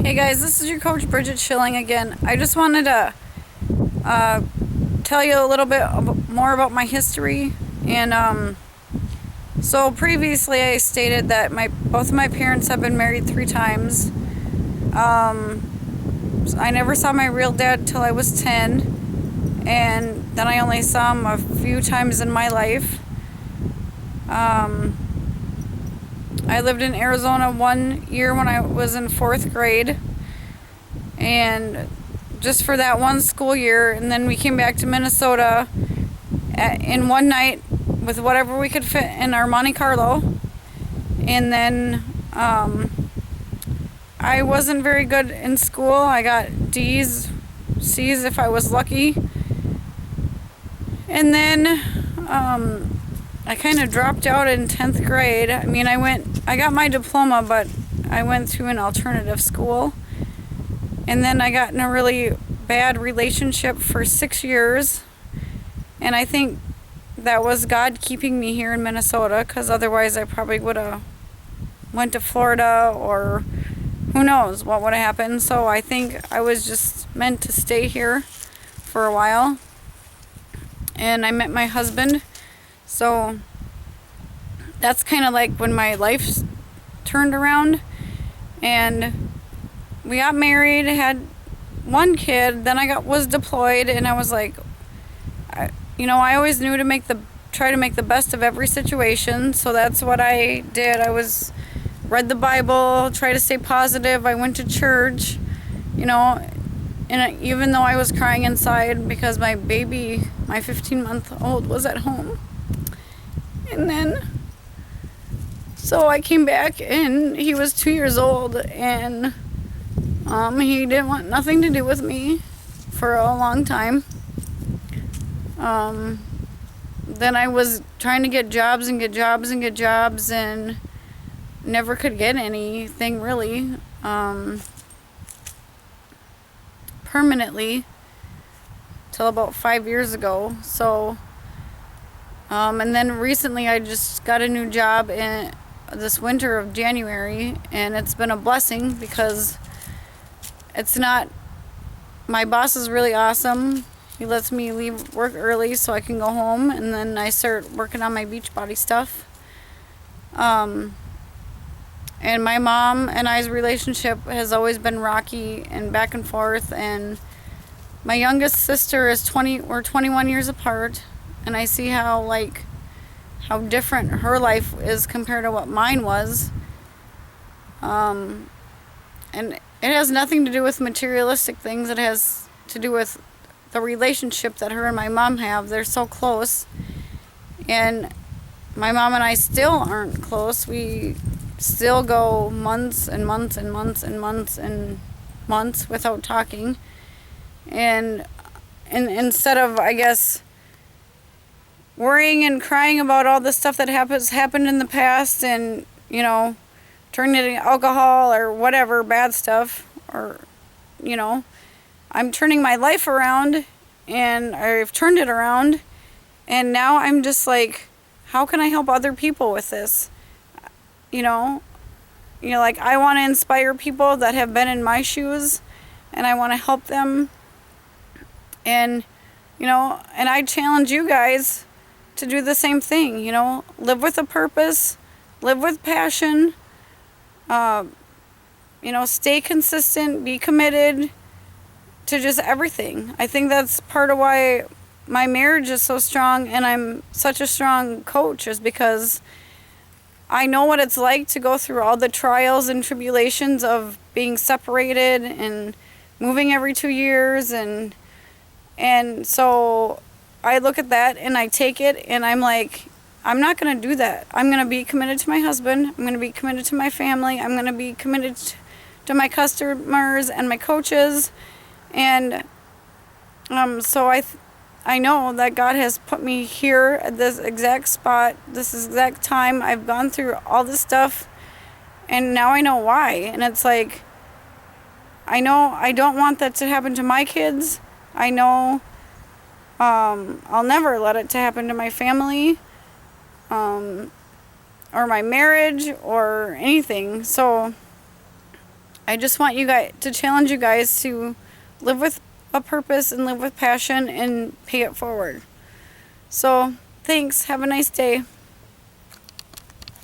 Hey guys, this is your coach Bridget Schilling again. I just wanted to tell you a little bit more about my history. And so previously I stated that both of my parents have been married 3 times. I never saw my real dad till I was 10, and then I only saw him a few times in my life. I lived in Arizona 1 year when I was in 4th grade, and just for that one school year, and then we came back to Minnesota in one night with whatever we could fit in our Monte Carlo. And then I wasn't very good in school. I got D's, C's if I was lucky. And then I kind of dropped out in 10th grade. I mean, I got my diploma, but I went through an alternative school. And then I got in a really bad relationship for 6 years. And I think that was God keeping me here in Minnesota, because otherwise I probably would have went to Florida, or who knows what would have happened. So I think I was just meant to stay here for a while. And I met my husband. So that's kind of like when my life turned around. And we got married, had one kid, then was deployed, and I was like, I always knew to try to make the best of every situation. So that's what I did. Read the Bible, try to stay positive. I went to church, and even though I was crying inside because my baby, my 15-month-old, was at home. And then, so I came back, and he was 2 years old, and he didn't want nothing to do with me for a long time. Then I was trying to get jobs and never could get anything really permanently till about 5 years ago. So and then recently I just got a new job in this winter of January, and it's been a blessing because my boss is really awesome. He lets me leave work early so I can go home, and then I start working on my Beachbody stuff. And my mom and I's relationship has always been rocky and back and forth, and my youngest sister we're 21 years apart, and I see how different her life is compared to what mine was. And it has nothing to do with materialistic things. It has to do with the relationship that her and my mom have. They're so close. And my mom and I still aren't close. We still go months and months and months and months and months without talking. And instead of, I guess, worrying and crying about all the stuff that happened in the past, and, turning it into alcohol or whatever, bad stuff, or, I'm turning my life around, and I've turned it around, and now I'm just like, how can I help other people with this? I want to inspire people that have been in my shoes, and I want to help them, and I challenge you guys to do the same thing. Live with a purpose, live with passion, stay consistent, be committed to just everything. I think that's part of why my marriage is so strong and I'm such a strong coach, is because I know what it's like to go through all the trials and tribulations of being separated and moving every 2 years, and so I look at that and I take it, and I'm like, I'm not going to do that. I'm going to be committed to my husband. I'm going to be committed to my family. I'm going to be committed to my customers and my coaches. And so I know that God has put me here at this exact spot, this exact time. I've gone through all this stuff, and now I know why. And it's like, I know I don't want that to happen to my kids. I know I'll never let it to happen to my family, or my marriage, or anything. So I just want you guys to challenge you guys to live with a purpose and live with passion and pay it forward. So, thanks. Have a nice day.